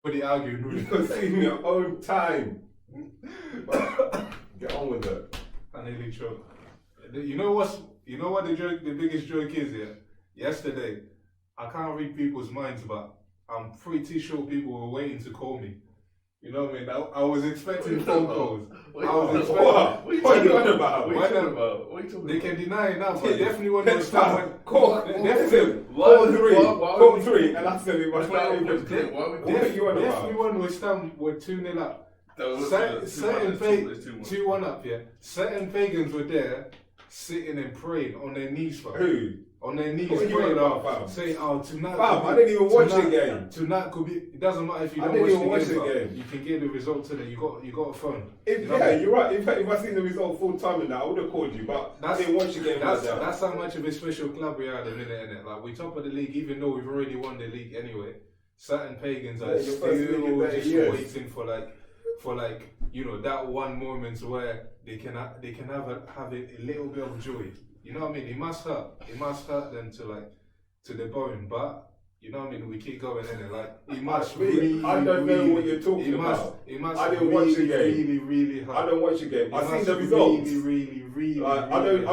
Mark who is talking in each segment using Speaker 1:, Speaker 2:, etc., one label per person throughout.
Speaker 1: Nobody arguing with
Speaker 2: You can see in your own time. Get on with it.
Speaker 1: I nearly choked. You know what the joke, the biggest joke is, yeah? Yesterday, I can't read people's minds, but I'm pretty sure people were waiting to call me. You know what I mean? I was expecting phone calls.
Speaker 2: What are you talking about?
Speaker 1: They can deny it now, but definitely one was
Speaker 2: Call three, and that's going to be much better. Definitely
Speaker 1: one was stand with 2-0 up. Certain 2-1 up, yeah. Certain pagans were there, sitting and praying on their knees, fam.
Speaker 2: Who?
Speaker 1: On their knees,
Speaker 2: praying
Speaker 1: saying, tonight.
Speaker 2: Fam, I didn't even watch the game.
Speaker 1: Tonight could be. It doesn't matter if you don't watch the game. You can get the result today. You got a phone.
Speaker 2: You're right. In fact, if I seen the result full time in that, I would have called you. But I didn't watch the game.
Speaker 1: That's how much of a special club we are at the minute, innit? Like we top of the league, even though we've already won the league anyway. Certain pagans are still just waiting for that one moment where they can have a little bit of joy. You know what I mean? It must hurt them to the bone, but you know what I mean? We keep going in it. Like it must really.
Speaker 2: I don't know what you're talking about. I didn't watch the game.
Speaker 1: Really hurt.
Speaker 2: I don't watch the game. I seen the results.
Speaker 1: Really.
Speaker 2: I don't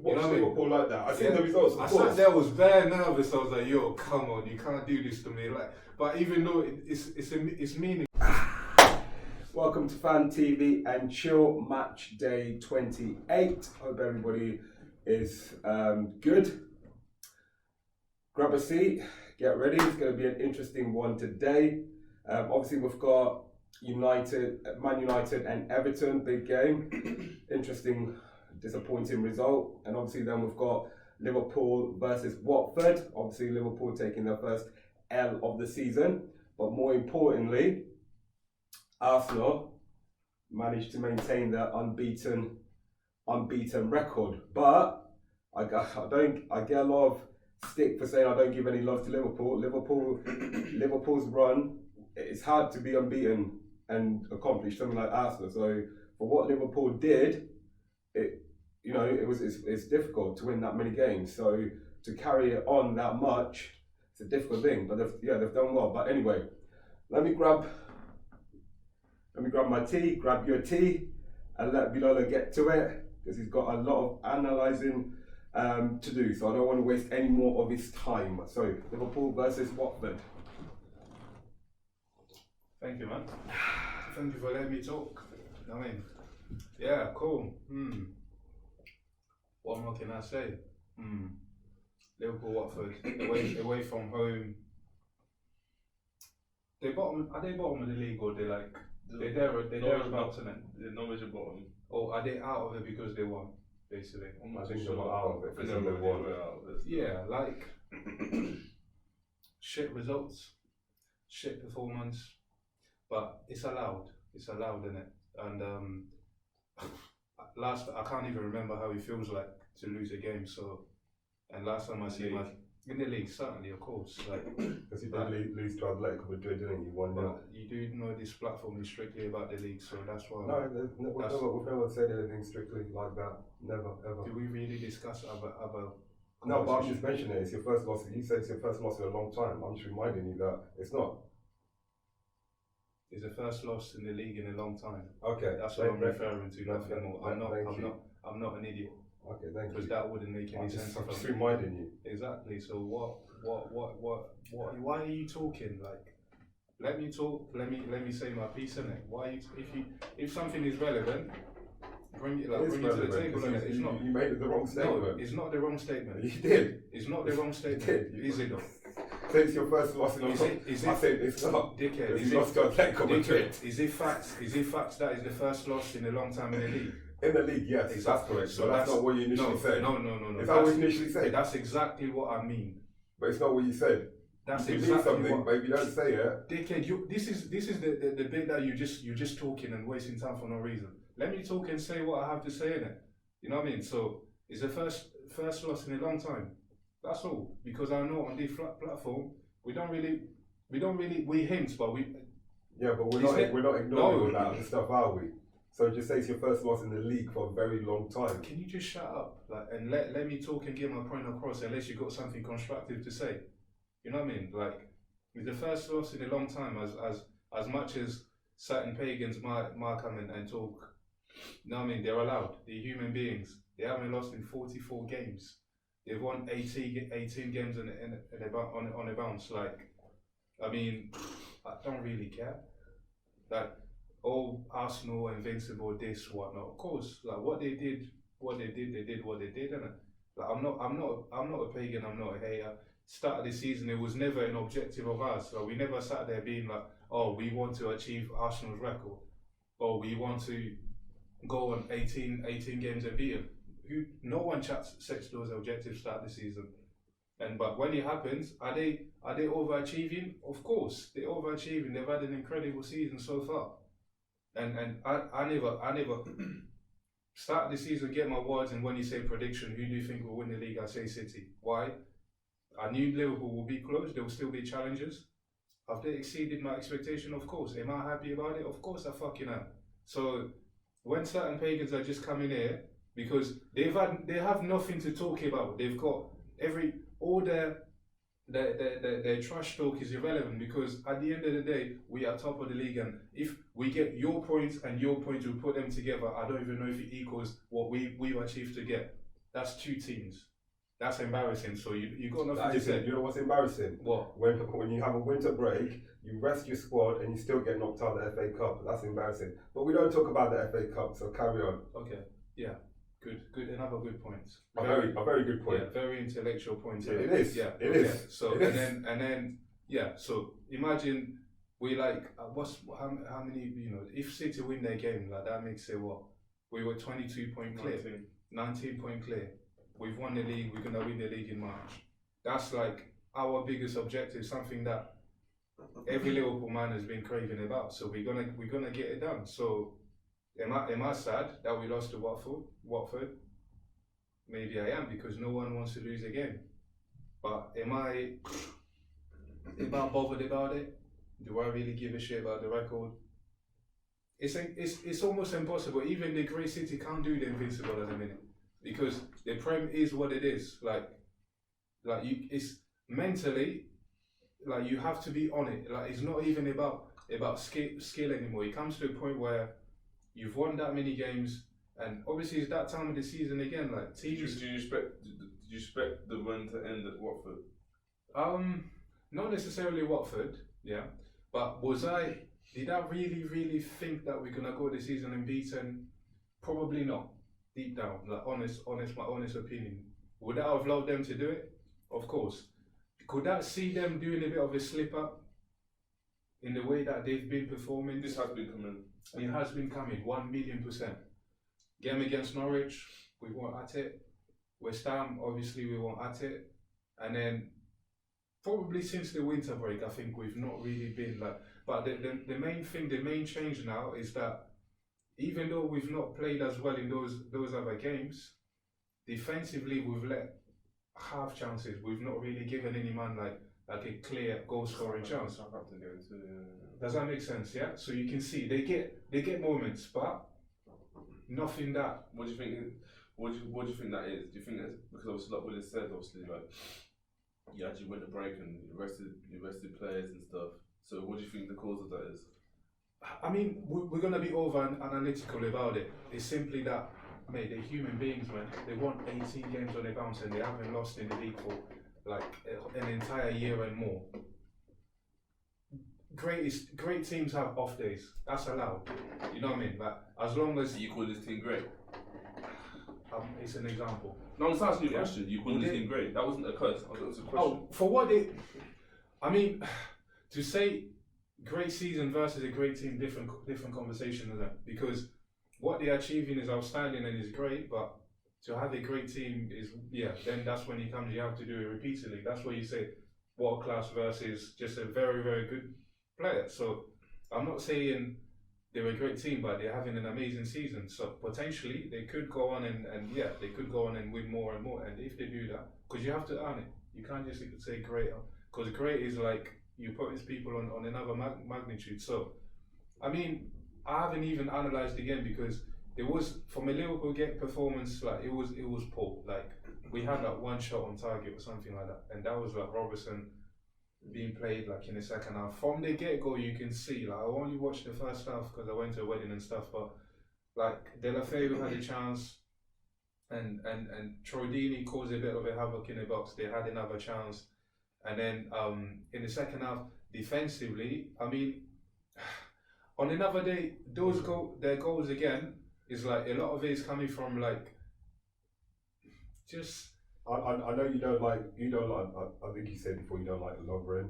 Speaker 2: watch Liverpool like that. I seen the results.
Speaker 1: I sat there, was bare nervous. I was like, yo, come on, you can't do this to me. Like, but even though it's meaning.
Speaker 2: Welcome to FanTVnChill match day 28. Hope everybody is good. Grab a seat, get ready. It's going to be an interesting one today. Obviously, we've got Man United and Everton, big game. Interesting, disappointing result. And obviously, then we've got Liverpool versus Watford. Obviously, Liverpool taking their first L of the season. But more importantly, Arsenal managed to maintain their unbeaten record, but I get a lot of stick for saying I don't give any love to Liverpool. Liverpool's run, it's hard to be unbeaten and accomplish something like Arsenal. So for what Liverpool did, it's difficult to win that many games. So to carry it on that much, it's a difficult thing. But they've done well. But anyway, let me grab my tea, grab your tea, and let Bilolo get to it, because he's got a lot of analysing to do, so I don't want to waste any more of his time. So, Liverpool versus Watford.
Speaker 1: Thank you, man. Thank you for letting me talk. I mean, yeah, cool. What more can I say? Liverpool, Watford, away from home. Are they bottom of the league, or they're thereabouts in it?
Speaker 3: They're not at the bottom.
Speaker 1: Or are they out of it because they won, basically?
Speaker 2: I think they were out of it because they won.
Speaker 1: Yeah, like shit results, shit performance, but it's allowed. It's allowed, innit? And I can't even remember how it feels like to lose a game. So, and last time I see in the league, certainly, of course.
Speaker 2: Because you did lose to Atletico Madrid, didn't you? 1-0.
Speaker 1: You do know this platform is strictly about the league, so that's why.
Speaker 2: No, we've never said anything strictly like that. Never, ever.
Speaker 1: Do we really discuss about?
Speaker 2: No, but I'm just mentioning it. It's your first loss. You said it's your first loss in a long time. I'm just reminding you that it's not.
Speaker 1: It's the first loss in the league in a long time.
Speaker 2: Okay,
Speaker 1: that's what I'm referring to. Nothing more. I'm not an idiot.
Speaker 2: Okay, thank you.
Speaker 1: Because that wouldn't make any sense.
Speaker 2: I'm just reminding you.
Speaker 1: Exactly. So what? Why are you talking? Like, let me talk. Let me say my piece in it. Why? If something is relevant, bring it to the table. It's not.
Speaker 2: You made the wrong statement.
Speaker 1: No, it's not the wrong statement.
Speaker 2: You did.
Speaker 1: It's not the wrong statement. Is it though?
Speaker 2: So it's your first loss in a long time. I said it's not.
Speaker 1: Dickhead.
Speaker 2: You lost to Atletico Madrid.
Speaker 1: Is it facts? Is it facts that is the first loss in a long time in the league?
Speaker 2: In the league, yes,
Speaker 1: exactly.
Speaker 2: That's correct. So that's not what you initially said.
Speaker 1: No.
Speaker 2: Is that what you initially said?
Speaker 1: That's exactly what I mean.
Speaker 2: But it's not what you said.
Speaker 1: That's
Speaker 2: you
Speaker 1: exactly
Speaker 2: something,
Speaker 1: what.
Speaker 2: But if you don't say it,
Speaker 1: dickhead, this is the bit that you're just talking and wasting time for no reason. Let me talk and say what I have to say in it. You know what I mean? So it's the first loss in a long time. That's all. Because I know on this platform we hint, but we.
Speaker 2: Yeah, but we're not ignoring all that other stuff, are we? So just say it's your first loss in the league for a very long time.
Speaker 1: Can you just shut up, and let me talk and get my point across, unless you got something constructive to say? You know what I mean? It's the first loss in a long time. As much as certain pagans might come and talk. No, I mean, they're allowed. They're human beings. They haven't lost in 44 games. They've won 18 games on a bounce. Like, I mean, I don't really care. Like, oh, Arsenal, invincible, this, whatnot. Of course, like what they did, they did what they did, and like I'm not a pagan. I'm not a hater. Start of the season, it was never an objective of ours. So we never sat there being like, oh, we want to achieve Arsenal's record, or we want to go on 18 games and beat them. No one sets those objectives start the season. But when it happens, are they overachieving? Of course, they're overachieving. They've had an incredible season so far. And I never start the season, get my words, and when you say prediction, who do you think will win the league? I say City. Why? I knew Liverpool will be close. There will still be challengers. Have they exceeded my expectation? Of course. Am I happy about it? Of course I fucking am. So when certain pagans are just coming here because they have nothing to talk about. They've got all their trash talk is irrelevant because at the end of the day we are top of the league, and if we get your points and your points, we put them together, I don't even know if it equals what we've achieved to get. That's 2 teams. That's embarrassing. So you got nothing to say.
Speaker 2: You know what's embarrassing? What? When you have a winter break, you rest your squad and you still get knocked out of the FA Cup. That's embarrassing. But we don't talk about the FA Cup, so carry on.
Speaker 1: Okay. Yeah. Good. Another good point.
Speaker 2: A very good point.
Speaker 1: Yeah, very intellectual point.
Speaker 2: Yeah, it is.
Speaker 1: Yeah.
Speaker 2: It is.
Speaker 1: So it and then yeah. So imagine we like how many, you know, if City win their game, like that makes it what? We were 22 point clear. 19 point clear. We've won the league, we're going to win the league in March. That's like our biggest objective, something that every Liverpool man has been craving about. So we're gonna get it done. So am I sad that we lost to Watford? Maybe I am, because no one wants to lose a game. But am I bothered about it? Do I really give a shit about the record? It's almost impossible. Even the great City can't do the invincible at the minute. Because the Prem is what it is. Like it's mentally, like you have to be on it. Like it's not even about skill anymore. It comes to a point where you've won that many games, and obviously it's that time of the season again. Like teams.
Speaker 3: Do you expect the run to end at Watford?
Speaker 1: Not necessarily Watford, yeah. But did I really think that we're gonna go this season unbeaten? Probably not. Deep down, like my honest opinion. Would I have loved them to do it? Of course. Could that see them doing a bit of a slip up in the way that they've been performing?
Speaker 3: This has been coming.
Speaker 1: It has been coming, 1,000,000%. Game against Norwich, we weren't at it. West Ham, obviously we weren't at it. And then probably since the winter break, I think we've not really been like. But the main thing, the main change now is that even though we've not played as well in those other games, defensively we've let half chances. We've not really given any man like a clear goal scoring chance. Does that make sense? Yeah. So you can see they get moments, but nothing that.
Speaker 3: What do you think? What do you think that is? Do you think that's because obviously like Willis said, obviously like you actually went to break and you rested players and stuff. So what do you think the cause of that is?
Speaker 1: I mean, we're going to be over analytical about it. It's simply that, mate, they're human beings, man. They won 18 games on their bounce and they haven't lost in the league for like an entire year and more. Great teams have off days. That's allowed. You know what I mean? Like, as long as...
Speaker 3: You call this team great?
Speaker 1: It's an example.
Speaker 3: No, I'm just asking you a question. You call this team great? That wasn't a curse. That was a question.
Speaker 1: Oh, for what they... I mean, to say... Great season versus a great team, different conversation, isn't it? Because what they're achieving is outstanding and is great, but to have a great team is, then that's when it comes, you have to do it repeatedly. That's where you say world class versus just a very, very good player. So I'm not saying they're a great team, but they're having an amazing season. So potentially they could go on and they could go on and win more and more. And if they do that, because you have to earn it. You can't just say great, because great is like, you put these people on another magnitude. So, I mean, I haven't even analysed again because it was, from a Liverpool performance, like it was poor. Like we had like one shot on target or something like that, and that was like Robertson. being played like in the second half. From the get-go, you can see, like, I only watched the first half because I went to a wedding and stuff, but like De La Feu had a chance, and Troy Deeney caused a bit of a havoc in the box. They had another chance, and then in the second half, defensively, I mean, on another day, their goals again is like a lot of it is coming from like just.
Speaker 2: I know you don't like I think you said before you don't like Lovren,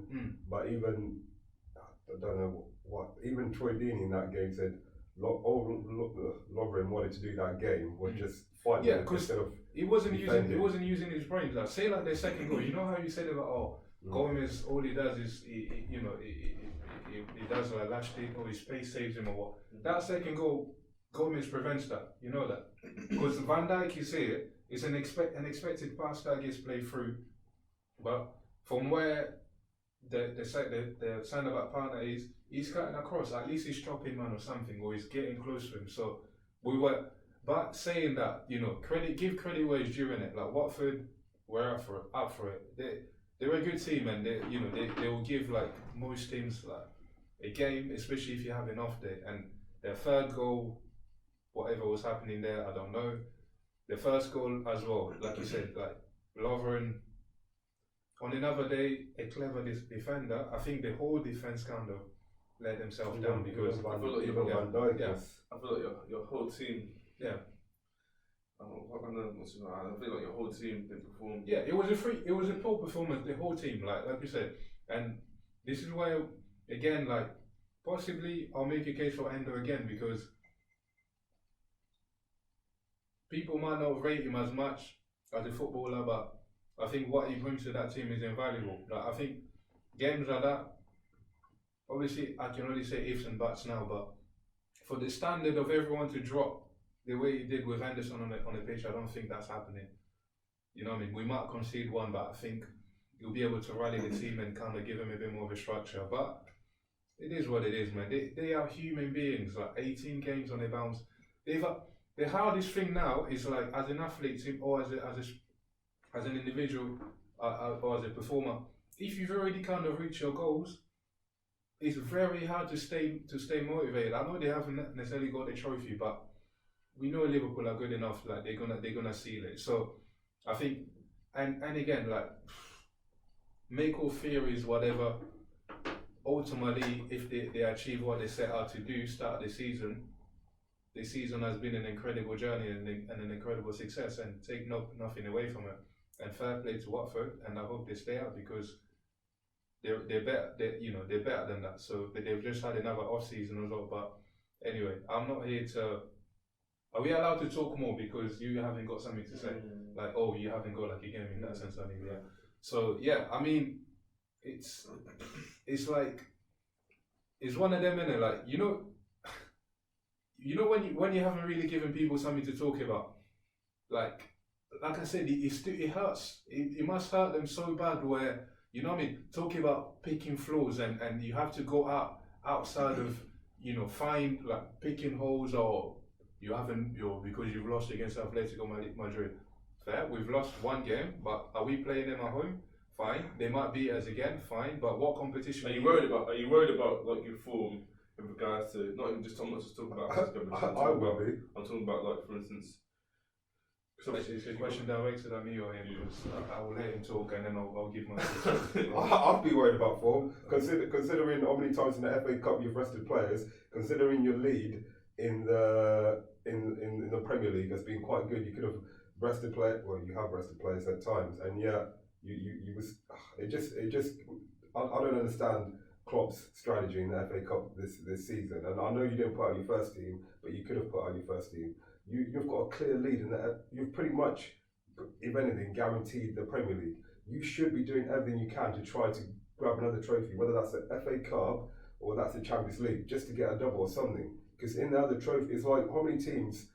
Speaker 2: but even I don't know what even Troy Deeney in that game said Lovren wanted to do that game was just fighting instead of
Speaker 1: he wasn't using his brains. Like say like their second goal, you know how you said about Gomez, all he does is he does like Lashley or his pace saves him or what. That second goal, Gomez prevents that. You know that because Van Dijk, you see it. It's an expected pass that gets played through, but from where the centre-back partner is, he's cutting across. At least he's chopping man or something, or he's getting close to him. So but saying that, give credit where it's due in it. Like Watford, we're up for it. They're a good team, and they will give like most teams like a game, especially if you have an off day. And their third goal, whatever was happening there, I don't know. The first goal as well, like you said, like Lovren, on another day, a clever defender. I think the whole defense kind of let themselves down because
Speaker 3: I feel like your whole team. Yeah. I feel like your whole team didn't perform.
Speaker 1: Yeah, it was a poor performance. The whole team, like you said, and this is where again, like possibly I'll make a case for Endo again because. People might not rate him as much as a footballer, but I think what he brings to that team is invaluable. Like I think games like that, obviously I can only say ifs and buts now, but for the standard of everyone to drop the way he did with Henderson on the pitch, I don't think that's happening. You know what I mean? We might concede one, but I think he'll be able to rally the team and kind of give him a bit more of a structure. But it is what it is, man. They are human beings. Like 18 games on their bounce. The hardest thing now is like as an athlete or as an individual or as a performer, if you've already kind of reached your goals, it's very hard to stay motivated. I know they haven't necessarily got the trophy, but we know Liverpool are good enough. Like they're gonna seal it. So I think and again like make all theories whatever. Ultimately, if they achieve what they set out to do, start the season. The season has been an incredible journey and an incredible success, and take nothing away from it. And fair play to Watford, and I hope they stay out because they're better. They're better than that. So they've just had another off season as well. But anyway, I'm not here to. Are we allowed to talk more because you haven't got something to say? Like, oh, you haven't got like a game in that sense, I mean, yeah. So yeah, I mean, it's like it's one of them, innit? Like when you haven't really given people something to talk about, like I said, it hurts. It must hurt them so bad where, you know what I mean, talking about picking flaws and you have to go outside of, find like picking holes or because you've lost against Atletico Madrid. Fair, we've lost one game, but are we playing them at home? Fine. They might beat us again, fine. But what competition
Speaker 3: are you worried about like your form? In regards to I'm not just talking about
Speaker 2: I will be.
Speaker 3: I'm talking about like for instance.
Speaker 1: It's a question directed at me or him because I will let him talk and then I'll give my.
Speaker 2: I'll be worried about form. Considering how many times in the FA Cup you've rested players, considering your lead in the Premier League has been quite good. You could have rested players. Well, you have rested players at times, and yeah, you was. It just. I don't understand Klopp's strategy in the FA Cup this season, and I know you didn't put out your first team, but you could have put out your first team. You've got a clear lead in that. You've pretty much, if anything, guaranteed the Premier League. You should be doing everything you can to try to grab another trophy, whether that's the FA Cup or that's the Champions League, just to get a double or something. Because in the other trophy, it's like how many teams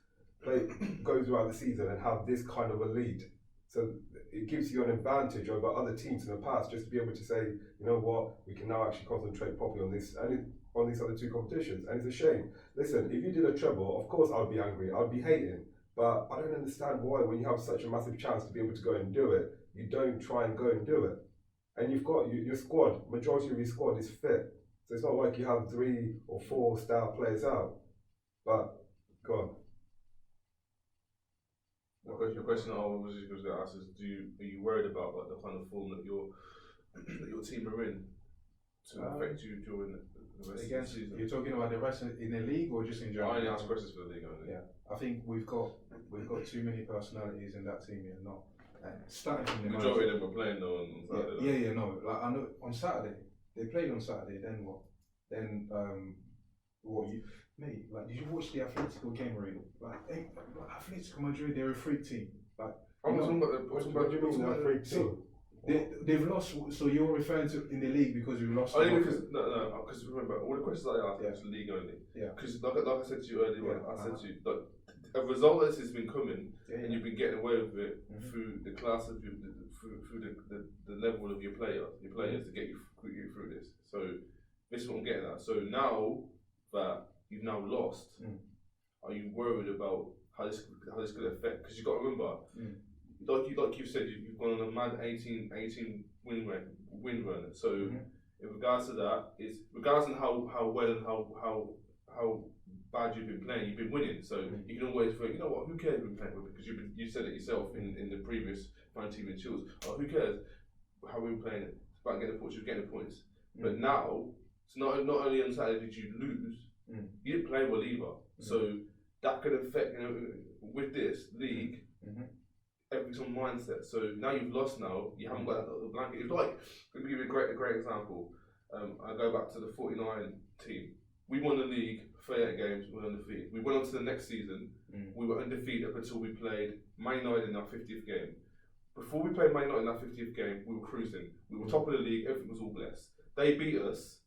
Speaker 2: go throughout the season and have this kind of a lead. So it gives you an advantage over other teams in the past, just to be able to say, you know what, we can now actually concentrate properly on this and on these other two competitions. And it's a shame. Listen, if you did a treble, of course I'd be angry, I'd be hating. But I don't understand why, when you have such a massive chance to be able to go and do it, you don't try and go and do it. and you've got your squad. Majority of your squad is fit, so it's not like you have 3 or 4 star players out. But go on.
Speaker 3: The question I was just going to ask is: are you worried about like the kind of form that your team are in to affect you during the rest of the season?
Speaker 1: You're talking about the rest in the league or just in general?
Speaker 3: I only ask questions for the league only.
Speaker 1: Yeah, I think we've got too many personalities in that team here. No, starting from the
Speaker 3: majority of them were playing though on Saturday.
Speaker 1: Yeah, no. Like I know on Saturday they played on Saturday. Then what? Then what you? Mate, like, did you watch the Atletico game already? Like, Atletico Madrid, they're a freak team. Like,
Speaker 2: I'm talking about the freak team.
Speaker 1: They've lost. So you're referring to in the league because we lost.
Speaker 3: Only because because remember all the questions I asked was the league only.
Speaker 1: Yeah.
Speaker 3: Because like I said to you earlier, I said to you like a result that has been coming and you've been getting away with it through the class of through the level of your players to get you through this. So this is what I'm getting at. So now that you've now lost, are you worried about how this could affect? Because you've got to remember, like you said, you've gone on a mad 18 win run. So in regards to that, it's regardless of how well and how bad you've been playing, you've been winning. So you can always think, you know what, who cares who've been playing with? Because you said it yourself in the previous FanTVnChill. Oh, who cares how we've been playing it? It's about getting the points. You're getting the points. But now, it's not only on Saturday did you lose, you didn't play well either. So that could affect, with this league, everything's on mindset. So now you've lost now, you haven't got that little blanket. It's like, let me give you a great example. I go back to the 49 team. We won the league, 38 games, we were undefeated. We went on to the next season, we were undefeated up until we played Man Utd in our 50th game. Before we played Man Utd in our 50th game, we were cruising. We were top of the league, everything was all blessed. They beat us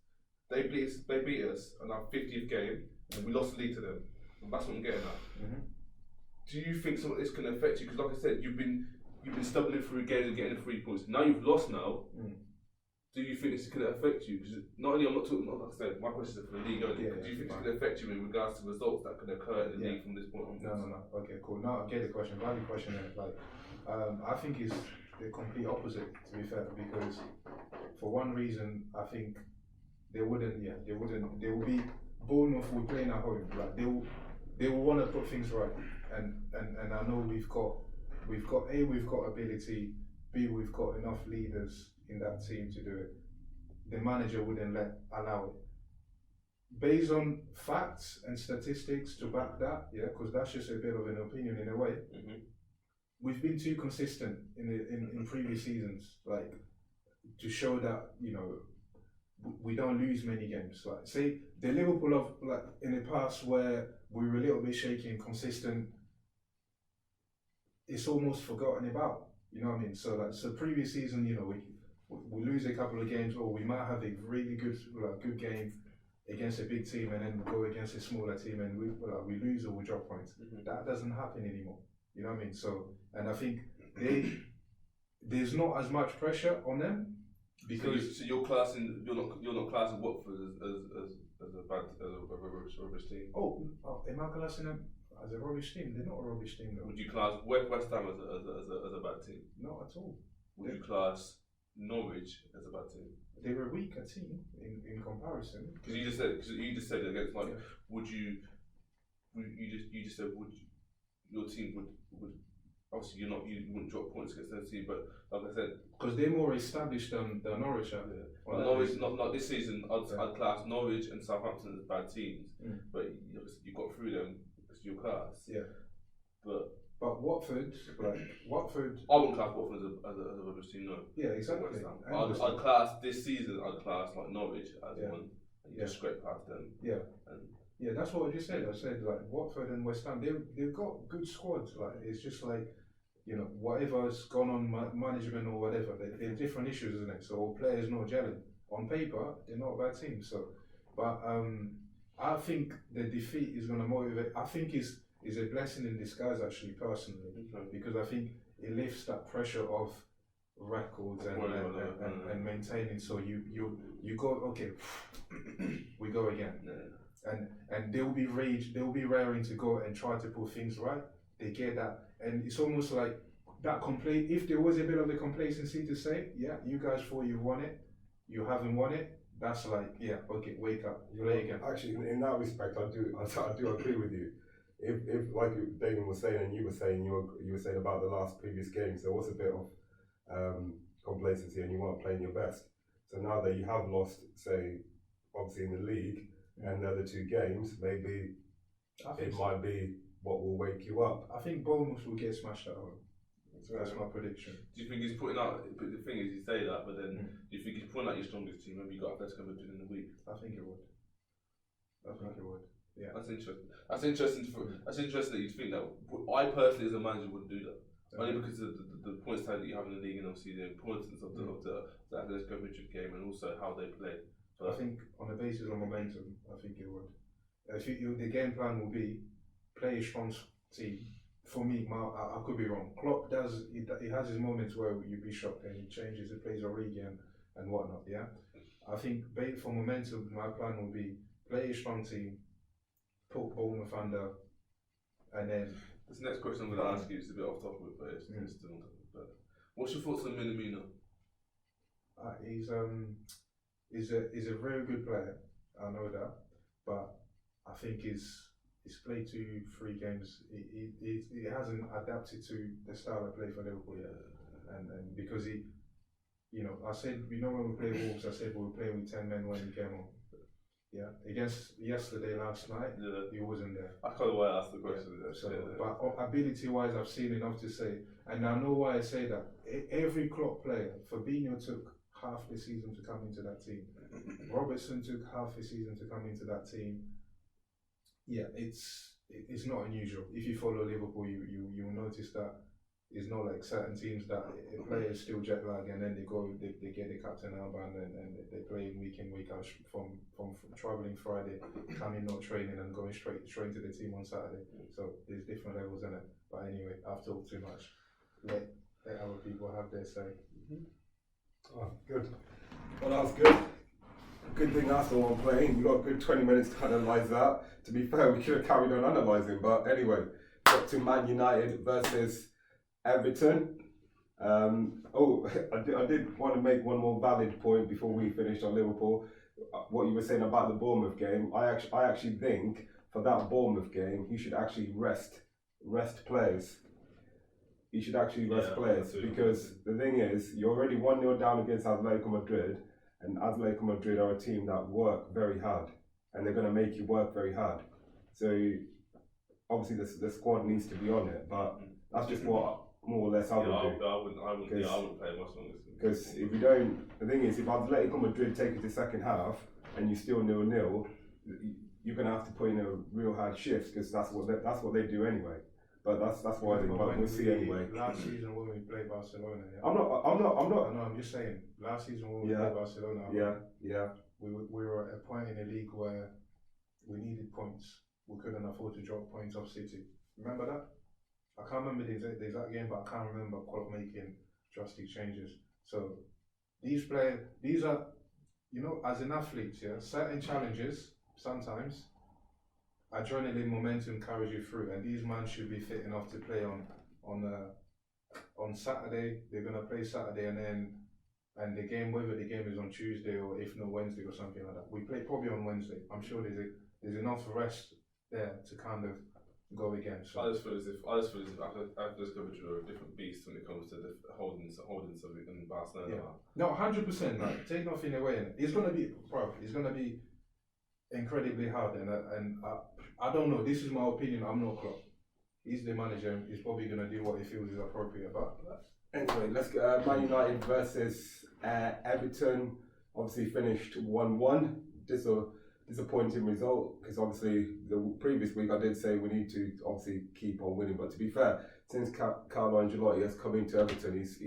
Speaker 3: in our 50th game, and we lost the league to them. And that's what I'm getting at. Do you think some of this can affect you? Because like I said, you've been stumbling through games and getting the 3 points. Now you've lost now. Do you think this is going to affect you? Because not only I'm not talking, like I said, my question is for the league only. Do you think it's going to affect you in regards to results that could occur in the league from this point on?
Speaker 1: No. Okay, cool. Now I get the question. Valid question. Like, I think it's the complete opposite. To be fair, because for one reason, I think they will be Bournemouth will play at home. Like they will want to put things right, and I know we've got ability. B, we've got enough leaders in that team to do it. The manager wouldn't allow it. Based on facts and statistics to back that, because that's just a bit of an opinion in a way. We've been too consistent in previous seasons, like to show that we don't lose many games. Like say the Liverpool of like in the past where we were a little bit shaky and consistent, it's almost forgotten about. You know what I mean? So previous season, we lose a couple of games, or we might have a really good game against a big team, and then go against a smaller team and we lose or we drop points. That doesn't happen anymore. You know what I mean? So, and I think there's not as much pressure on them because
Speaker 3: so you're not classing Watford as a rubbish team.
Speaker 1: Oh, am I classing them as a rubbish team? They're not a rubbish team though.
Speaker 3: Would you class West Ham as a bad team?
Speaker 1: Not at all.
Speaker 3: Would you class Norwich as a bad team?
Speaker 1: They were a weaker team in comparison.
Speaker 3: Because you just said against like, would you just said would your team would obviously you wouldn't drop points against their team, but like I said,
Speaker 1: because they're more established than Norwich are.
Speaker 3: Well, Norwich not this season. I'd class Norwich and Southampton as bad teams, but you got through them because your class. But
Speaker 1: Watford,
Speaker 3: I wouldn't class Watford as a rubbish team, no.
Speaker 1: Yeah, exactly.
Speaker 3: I'd class this season. I'd class like Norwich as one. And you just scrape past them.
Speaker 1: Yeah, that's what I just said. I said like Watford and West Ham, they've got good squads. Like it's just like whatever's gone on management or whatever, they're different issues, isn't it? So players not gelling. On paper, they're not a bad team. So, but I think the defeat is going to motivate. I think is a blessing in disguise, actually, personally, because I think it lifts that pressure of records and maintaining. So you go, okay, we go again, and they'll be raring to go and try to put things right. They get that, and it's almost like that if there was a bit of a complacency to say, yeah, you guys thought you won it, you haven't won it. That's like, yeah, okay, wake up, play again.
Speaker 2: Actually, in that respect, I do agree with you. If like Damien was saying and you were saying, you were saying about the last previous games, there was a bit of complacency and you weren't playing your best. So now that you have lost, say, obviously in the league and the other two games, maybe it might be what will wake you up.
Speaker 1: I think Bournemouth will get smashed at home. So that's my prediction.
Speaker 3: Do you think he's putting out? But the thing is, you say that, but then do you think he's putting out your strongest team? Maybe you got Atletico Madrid in the week.
Speaker 1: I think it would. Yeah.
Speaker 3: That's interesting. That's interesting. That's interesting that you think that. I personally, as a manager, wouldn't do that. Only because of the points tally that you have in the league, and obviously the importance of the Atletico Madrid game, and also how they play.
Speaker 1: I think on the basis of momentum, I think it would. The game plan will be play a strong team. For me, I could be wrong. Klopp does. He has his moments where you'd be shocked and he changes. He plays Origi and whatnot. Yeah, I think for momentum, my plan will be play a strong team, put Bournemouth under, and then.
Speaker 3: This next question I'm going to ask you is a bit off topic, but it's still on topic. But what's your thoughts on Minamino?
Speaker 1: He's a very good player. I know that, but I think he's played 2-3 games. He hasn't adapted to the style of play for Liverpool yet, and because I said when we played Wolves, I said we were playing with 10 men when he came on. Yeah, against yesterday, last night, he wasn't there.
Speaker 3: I can't know why I asked the question.
Speaker 1: But ability-wise, I've seen enough to say, and I know why I say that. Every Klopp player, Fabinho took half the season to come into that team. Robertson took half the season to come into that team. Yeah, it's not unusual. If you follow Liverpool, you'll notice that it's not like certain teams that a player is still jet lag and then they get the captain armband and they play week in, week out from travelling Friday, coming not training and going straight to the team on Saturday. So there's different levels in it. But anyway, I've talked too much. Let other people have their say.
Speaker 2: Oh, good. Well, that was good. Good thing that's the one playing. We got a good 20 minutes to analyse that. To be fair, we could have carried on analysing, but anyway, got to Man United versus Everton. I did want to make one more valid point before we finished on Liverpool. What you were saying about the Bournemouth game, I actually think for that Bournemouth game, you should actually rest players. You should actually rest players because the thing is, you're already 1-0 down against Atletico Madrid, and Atletico Madrid are a team that work very hard, and they're going to make you work very hard. So obviously the squad needs to be on it, but that's just what more or less I would do.
Speaker 3: I wouldn't play much longer.
Speaker 2: Because if you don't, the thing is, if Atletico Madrid take it to second half and you still 0-0, you're going to have to put in a real hard shift because that's what they do anyway. But that's why I think. But we'll see anyway.
Speaker 1: Last season when we played Barcelona, yeah.
Speaker 2: I'm not.
Speaker 1: No, I'm just saying. Last season when we played Barcelona, we were at a point in the league where we needed points. We couldn't afford to drop points off City. Remember that? I can't remember the exact game, but I can't remember Klopp making drastic changes. So these are, as an athlete, certain challenges sometimes. Adrenaline momentum carries you through, and these men should be fit enough to play on Saturday. They're gonna play Saturday, and the game, whether the game is on Tuesday or if not Wednesday or something like that. We play probably on Wednesday. I'm sure there's enough rest there to kind of go again. So
Speaker 3: I just feel as if Atletico Madrid are a different beast when it comes to the holdings of it in Barcelona.
Speaker 1: Yeah. No, 100%. Like, take nothing away. It's gonna be incredibly hard, and I don't know. This is my opinion. I'm not Klopp. He's the manager. He's probably gonna do what he feels is appropriate. But
Speaker 2: anyway, let's go. Man United versus Everton. Obviously finished 1-1. Disappointing result because obviously the previous week I did say we need to obviously keep on winning. But to be fair, since Carlo Ancelotti has come into Everton, he's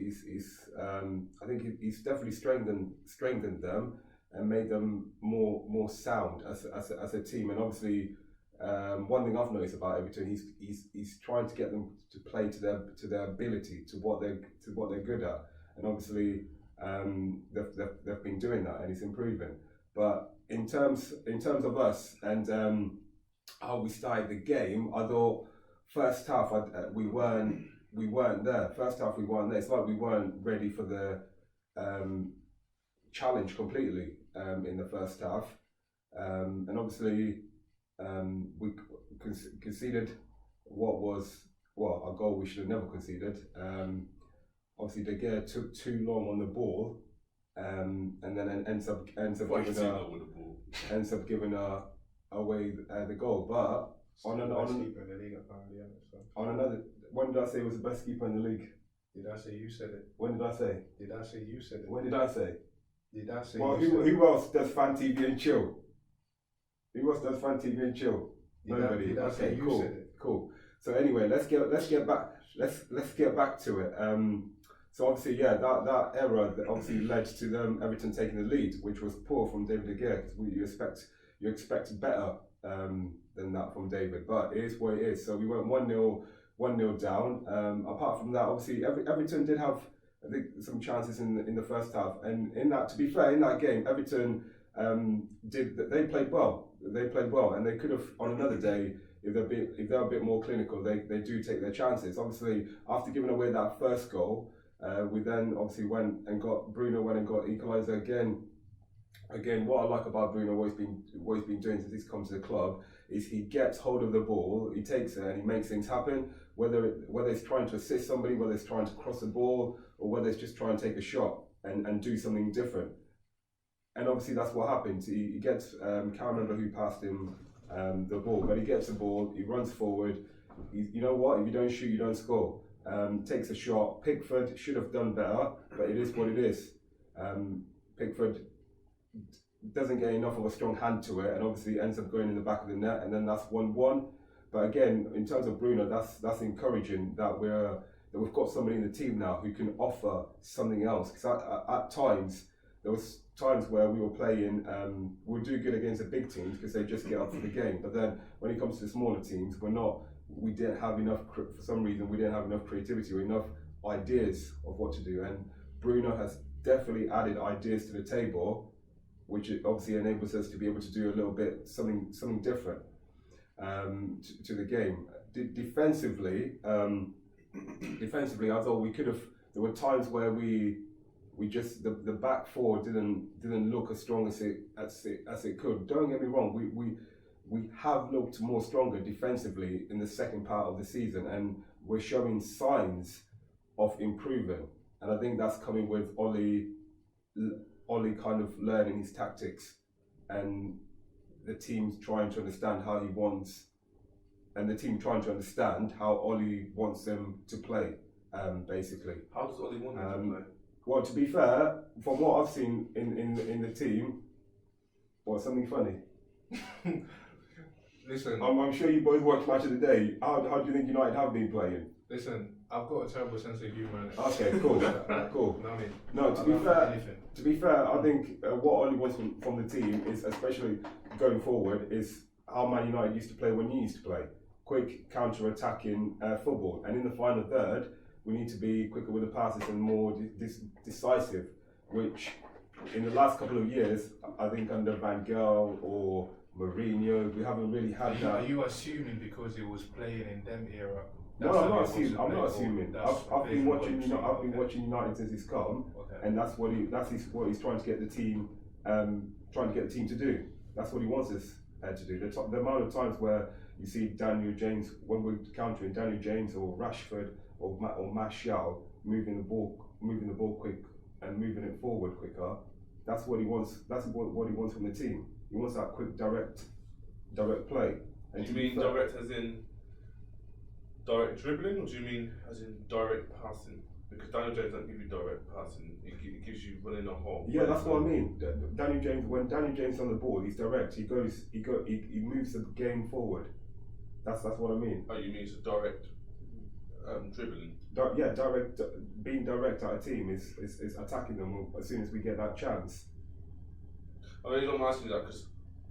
Speaker 2: I think he's definitely strengthened them and made them more sound as a team. And obviously, one thing I've noticed about Everton, he's trying to get them to play to their ability, to what they're good at. And obviously, they've been doing that, and he's improving. But in terms of us and how we started the game, I thought first half we weren't we weren't there. First half we weren't there. It's like we weren't ready for the challenge completely in the first half, and obviously we conceded what was a goal we should have never conceded. Obviously De Gea took too long on the ball, and then ends up giving away the goal. But on another, when did I say he was the best keeper in the league?
Speaker 1: Did I say you said it?
Speaker 2: When did I say?
Speaker 1: Did I say you said it?
Speaker 2: When did I say?
Speaker 1: Did I say?
Speaker 2: Well, who else does FanTVnChill? Who else does FanTVnChill? Nobody.
Speaker 1: Did I say
Speaker 2: Okay,
Speaker 1: you
Speaker 2: cool,
Speaker 1: said it?
Speaker 2: cool. So anyway, let's get back to it. So obviously, yeah, that error that obviously led to them Everton taking the lead, which was poor from David De Gea. Because you expect better than that from David, but it is what it is. So we went 1-0 down. Apart from that, obviously Everton did have, I think, some chances in the first half, and in that, to be fair, in that game, Everton they played well. They played well, and they could have on another day. If they're a bit more clinical, they do take their chances. Obviously, after giving away that first goal, we then obviously went and got equaliser again. Again, what I like about Bruno, what he's been doing since he's come to the club, is he gets hold of the ball, he takes it, and he makes things happen. Whether it's trying to assist somebody, whether it's trying to cross the ball, or whether it's just trying to take a shot and do something different. And obviously that's what happens. He gets, can't remember who passed him the ball, but he gets the ball, he runs forward. You know what? If you don't shoot, you don't score. Takes a shot. Pickford should have done better, but it is what it is. Pickford doesn't get enough of a strong hand to it, and obviously ends up going in the back of the net, and then that's 1-1. But again, in terms of Bruno, that's encouraging that we've got somebody in the team now who can offer something else. Because at times, there was times where we were playing, we'll do good against the big teams because they just get up for the game. But then when it comes to the smaller teams, we didn't have enough, for some reason, we didn't have enough creativity or enough ideas of what to do. And Bruno has definitely added ideas to the table, which obviously enables us to be able to do a little bit, something different to the game. Defensively, I thought we could have, there were times where we just, the back four didn't look as strong as it could. Don't get me wrong, we have looked more stronger defensively in the second part of the season, and we're showing signs of improving. And I think that's coming with Ollie kind of learning his tactics, and the team's trying to understand how he wants, and the team trying to understand how Ollie wants them to play, basically.
Speaker 3: How does Ollie want them to play?
Speaker 2: Well, to be fair, from what I've seen in the team, something funny.
Speaker 1: Listen,
Speaker 2: I'm sure you both watch Match of the Day. How do you think United have been playing?
Speaker 1: Listen, I've got a terrible sense of humour.
Speaker 2: Okay, cool, cool.
Speaker 1: No, I mean,
Speaker 2: No, to be fair, I think what Ollie wants from the team is, especially going forward, is how Man United used to play when you used to play. Quick counter-attacking football. And in the final third, we need to be quicker with the passes and more decisive, which in the last couple of years, I think under Van Gaal or Mourinho, we haven't really had that.
Speaker 1: Are you assuming because he was playing in them era?
Speaker 2: No, I'm not assuming. I've been watching United since he's come, and that's what he's trying to get the team, to do. That's what he wants us to do. The amount of times where you see Daniel James, when we're countering Daniel James or Rashford or Martial moving the ball quick and moving it forward quicker. That's what he wants. That's what he wants from the team. He wants that quick, direct play. And
Speaker 3: do you mean direct as in direct dribbling, or do you mean as in direct passing? Because Daniel James doesn't give you direct passing; it gives you running a hole.
Speaker 2: Yeah, that's what I mean. Daniel James, when Daniel James is on the ball, he's direct. He moves the game forward. That's what I mean.
Speaker 3: Oh, you mean it's a direct dribbling?
Speaker 2: Direct. Being direct at a team is attacking them as soon as we get that chance.
Speaker 3: I mean, I'm asking you that because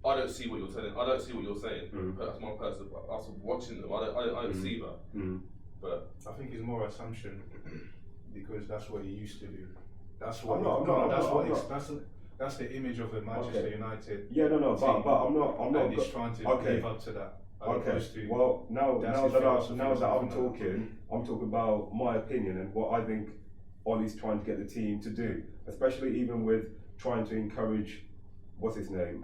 Speaker 3: I don't see what you're saying. I don't see what you're saying. That's my personal. After watching them, I don't see that. But
Speaker 1: I think it's more assumption because that's what he used to do. That's the image of the Manchester United.
Speaker 2: Yeah, no, but I'm not.
Speaker 1: And he's trying to live up to that.
Speaker 2: Okay. Well, now that I'm talking about my opinion and what I think Ollie's trying to get the team to do, especially even with trying to encourage, what's his name,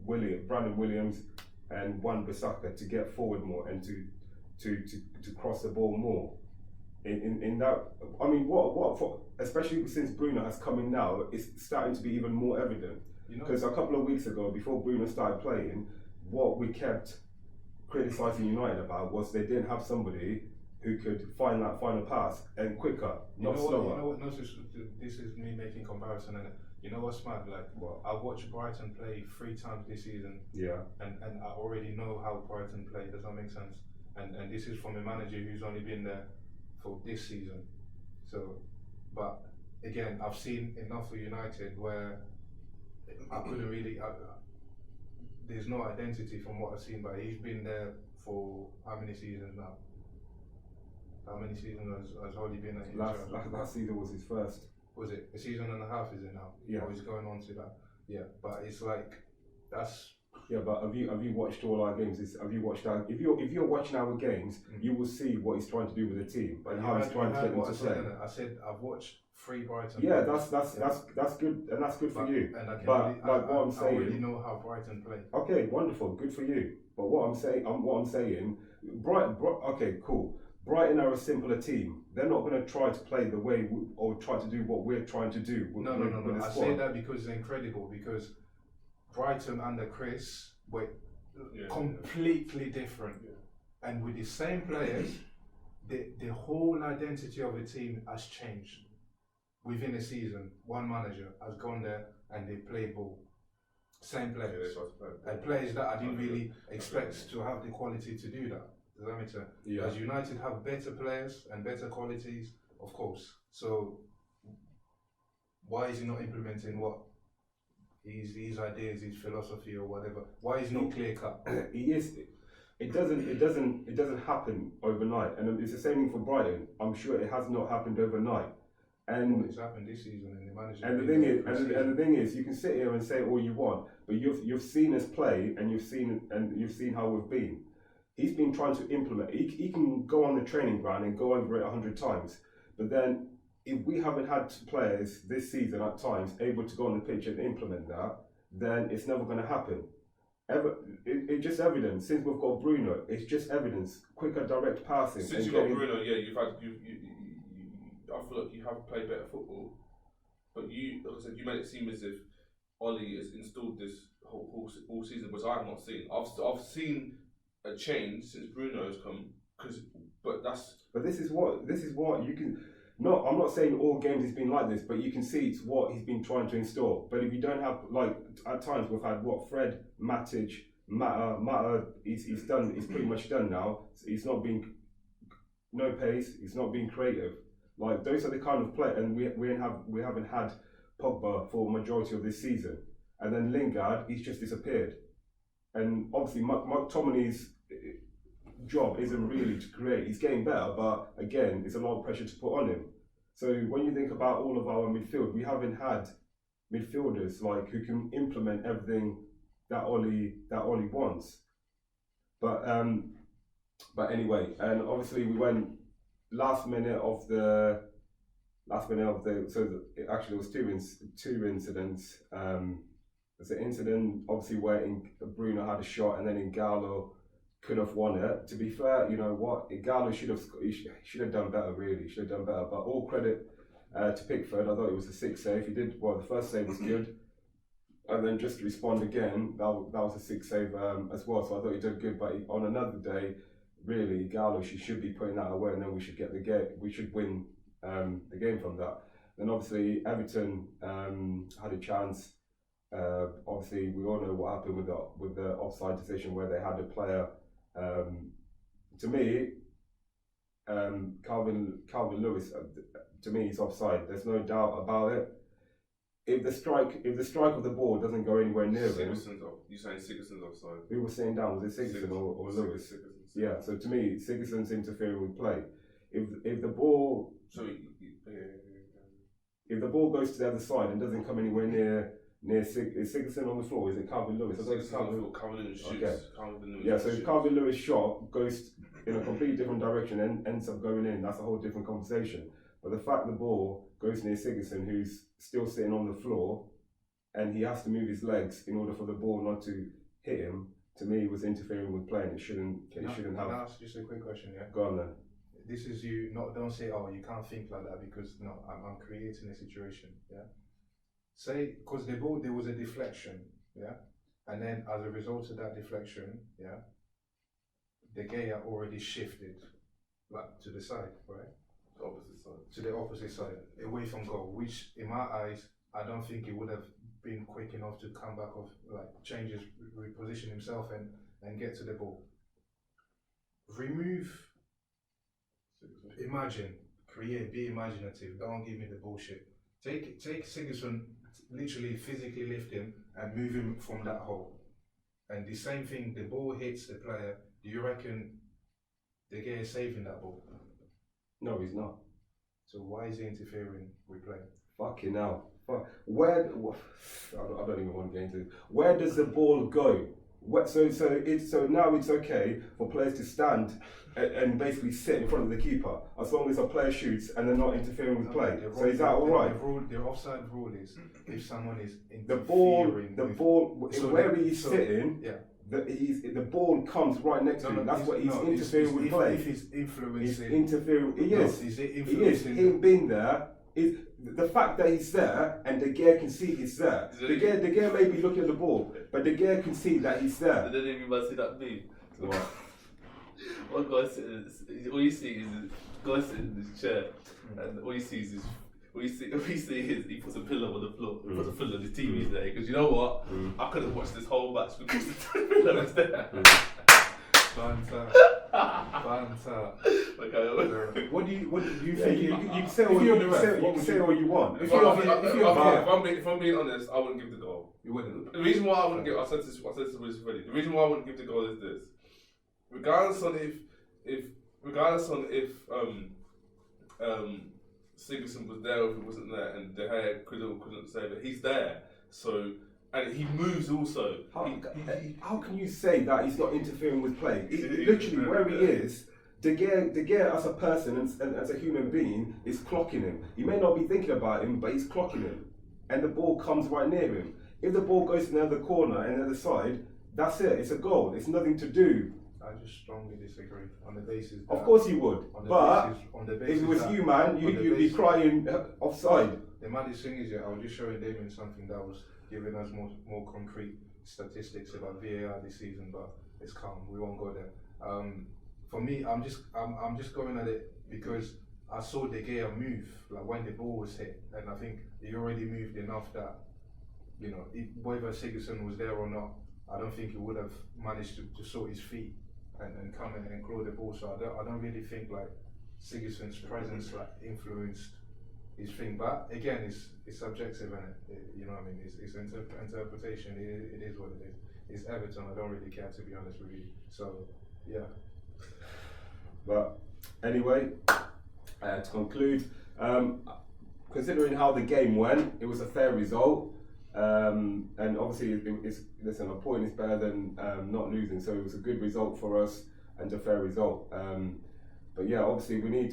Speaker 2: Brandon Williams and Wan-Bissaka to get forward more and to cross the ball more. In that, I mean, especially since Bruno has come in now, it's starting to be even more evident. Because a couple of weeks ago, before Bruno started playing, what we kept criticising United about was they didn't have somebody who could find that final pass and quicker, not slower.
Speaker 1: You know what? No, this is me making comparison, and you know what's mad? Like, I've watched Brighton play 3 times this season. Yeah. And I already know how Brighton play. Does that make sense? And this is from a manager who's only been there for this season. So, but again, I've seen enough of United where I couldn't really. There's no identity from what I've seen, but he's been there for how many seasons now? How many seasons has Holly been at?
Speaker 2: Last season was his first.
Speaker 1: Was it a season and a half? Is it now?
Speaker 2: Yeah.
Speaker 1: Or he's going on to that. Yeah, but it's like that's.
Speaker 2: Yeah, but have you watched all our games? Have you watched our? If you're watching our games, you will see what he's trying to do with the team and how he's trying to get them to play.
Speaker 1: I said I've watched 3 Brighton.
Speaker 2: Yeah, that's good, and that's good for you.
Speaker 1: And
Speaker 2: I
Speaker 1: already know how Brighton play.
Speaker 2: Okay, wonderful, good for you. But what I'm saying, Brighton. Okay, cool. Brighton are a simpler team. They're not going to try to play the way or try to do what we're trying to do.
Speaker 1: No. I say that because it's incredible. Because Brighton under Chris were completely different, and with the same players, the whole identity of the team has changed within a season. One manager has gone there and they play ball. Same players, and players that I didn't really expect to have the quality to do that. Does that make sense? Yeah. As United have better players and better qualities, of course. So why is he not implementing what his ideas, his philosophy, or whatever? Why is he not clear cut?
Speaker 2: He is. It doesn't happen overnight, and it's the same thing for Brighton. I'm sure it has not happened overnight. And
Speaker 1: it's happened this season, and the manager.
Speaker 2: And the thing is, you can sit here and say all you want, but you've seen us play, and you've seen how we've been. He's been trying to implement. He can go on the training ground and go over it 100 times, but then if we haven't had players this season at times able to go on the pitch and implement that, then it's never going to happen. It's just evidence. Since we've got Bruno, it's just evidence. Quicker direct passing.
Speaker 3: Since you've got Bruno, yeah, I feel like you have played better football, but like I said, you made it seem as if Ollie has installed this whole season, which I have not seen. I've seen a change since Bruno has come, but this is what you can. No, I'm not saying all games he's been like this, but you can see it's what he's been trying to install. But if you don't have, like, at times we've had Fred, Matic, Mata, he's pretty much done now. He's not being, no pace, he's not being creative. Like, those are the kind of play, and we haven't had Pogba for majority of this season. And then Lingard, he's just disappeared. And obviously McTominay's job isn't really to create. He's getting better, but again, it's a lot of pressure to put on him. So when you think about all of our midfield, we haven't had midfielders like who can implement everything that Ollie wants. But anyway, and obviously we went last minute of the actually there was two incidents. There's an incident obviously where Bruno had a shot and then Igalo could have won it. To be fair, you know what, Igalo should have done better, really. Should have done better. But all credit to Pickford. I thought it was a 6 save. He did well. The first save was good, and then just to respond again, that was a 6 save as well. So I thought he did good. But on another day, really, Igalo should be putting that away, and then we should get the game. We should win the game from that. Then obviously Everton had a chance. Obviously, we all know what happened with the offside decision where they had a player. To me, Calvin Lewis. To me, he's offside. There's no doubt about it. If the strike of the ball doesn't go anywhere near him, you saying Sigurdsson's offside?
Speaker 2: Who was saying down? Was it Sigurdsson or Lewis?
Speaker 3: Sigurdsson.
Speaker 2: Yeah. So to me, Sigurdsson's interfering with play. If the ball, if the ball goes to the other side and doesn't come anywhere near near is Sigurdsson on the floor? Is it Calvin Lewis?
Speaker 3: Calvin Lewis shoots.
Speaker 2: Okay.
Speaker 3: Calvin Lewis
Speaker 2: Yeah, so
Speaker 3: shoots.
Speaker 2: Calvin Lewis' shot goes in a completely different direction and ends up going in. That's a whole different conversation. But the fact the ball goes near Sigurdsson, who's still sitting on the floor, and he has to move his legs in order for the ball not to hit him, to me was interfering with play. It shouldn't have.
Speaker 1: Can I ask just a quick question? Yeah.
Speaker 2: Go on then.
Speaker 1: This is you. Don't say, oh, you can't think like that, because no, I'm creating a situation. Yeah. Say, because there was a deflection. Yeah. And then as a result of that deflection, yeah, De Gea already shifted, like, to the side, right?
Speaker 3: The opposite side.
Speaker 1: To the opposite side, away from goal, which in my eyes, I don't think he would have been quick enough to come back off, like, reposition himself and get to the ball. Remove, imagine, create, be imaginative, don't give me the bullshit. Take Sigurdsson, literally physically lift him and move him from that hole. And the same thing, the ball hits the player, do you reckon De Gea is saving that ball?
Speaker 2: No, he's not.
Speaker 1: So why is he interfering with play?
Speaker 2: Fucking hell. Where? I don't even want to get into it. Where does the ball go? So now it's okay for players to stand and basically sit in front of the keeper as long as a player shoots and they're not interfering with play. So is that all right?
Speaker 1: The offside rule is if someone is interfering.
Speaker 2: The ball,
Speaker 1: so
Speaker 2: where he's sitting.
Speaker 1: Yeah.
Speaker 2: The ball comes right next to him. That's what he's interfering with play.
Speaker 1: If he's influencing,
Speaker 2: he's interfering. He is.
Speaker 1: He
Speaker 2: is. Him being there is the fact that he's there, and De Gea can see he's there. De Gea may be looking at the ball, but De Gea can see that he's there.
Speaker 3: Did any of you see that meme?
Speaker 2: What?
Speaker 3: One guy sitting, all you see is this guy sitting in his chair, and all you see is his. All you see is he puts a pillow on the floor, puts a pillow on his TV there, because you know what? I could have watched this whole match because the pillow was there.
Speaker 1: Banter.
Speaker 3: Okay.
Speaker 1: What do you
Speaker 2: Yeah,
Speaker 1: think?
Speaker 2: you can say all you want.
Speaker 3: If I'm being honest, I wouldn't give the goal.
Speaker 1: You wouldn't.
Speaker 3: The reason why I wouldn't give, I said this already. The reason why I wouldn't give the goal is this: regardless on if Sigurdsson was there or if he wasn't there, and De Gea couldn't save it, he's there. So, and he moves also.
Speaker 2: How can you say that he's not interfering with play? Literally, where he is, De Gea as a person and as a human being is clocking him. He may not be thinking about him, but he's clocking him. And the ball comes right near him. If the ball goes to the other corner and the other side, that's it. It's a goal. It's nothing to do.
Speaker 1: I just strongly disagree on the basis.
Speaker 2: Of course you would. But if it was you, man, you'd be crying offside.
Speaker 1: The maddest thing is, I was just showing Damien something that was giving us more concrete statistics about VAR this season, but it's calm. We won't go there. For me, I'm just going at it because I saw De Gea move, like when the ball was hit, and I think he already moved enough that, you know, whether Sigurdsson was there or not, I don't think he would have managed to sort his feet and come in and claw the ball. So I don't really think like Sigurdsson's presence like influenced his thing. But again, it's subjective, and you know what I mean. It's interpretation. It is what it is. It's Everton. I don't really care, to be honest with you. So yeah.
Speaker 2: But anyway, to conclude, considering how the game went, it was a fair result. And obviously, listen, a point is better than not losing. So it was a good result for us and a fair result. But yeah, obviously we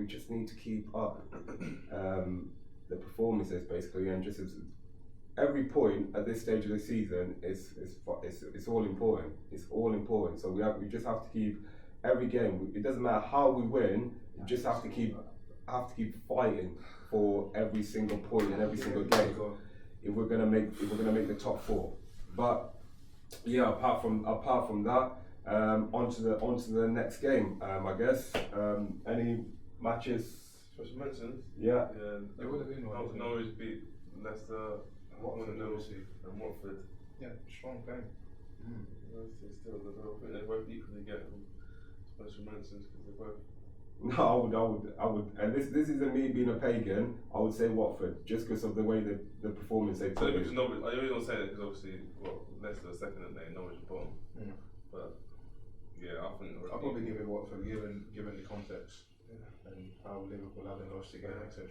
Speaker 2: just need to keep up the performances basically, and just as every point at this stage of the season is all important. It's all important. So we just have to keep every game. It doesn't matter how we win. We just have to keep fighting for every single point in every single game if we're gonna make the top four. But yeah, apart from that, onto the next game. I guess any matches.
Speaker 3: Special mentions.
Speaker 2: Yeah.
Speaker 1: It would have been one.
Speaker 3: Norwich beat Leicester,
Speaker 1: Watford,
Speaker 3: and Watford.
Speaker 1: Yeah, strong game.
Speaker 3: Still, I think they both equally get special mentions because they both.
Speaker 2: No, I would, and this isn't me being a pagan. I would say Watford, just because of the way the performance they put in.
Speaker 3: I only don't say that because obviously, Leicester are second and they Norwich are bottom. But yeah, I think
Speaker 1: I'll probably give it Watford, given the context and how Liverpool haven't lost again, etc.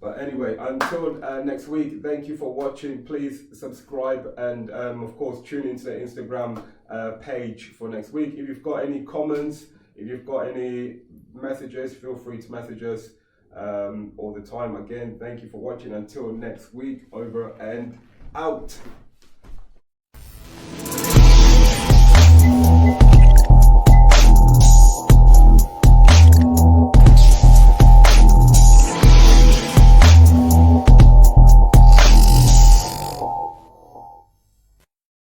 Speaker 2: But anyway, until next week, thank you for watching. Please subscribe and of course tune into the Instagram page for next week. If you've got any comments, if you've got any messages, feel free to message us all the time. Again, thank you for watching. Until next week, over and out.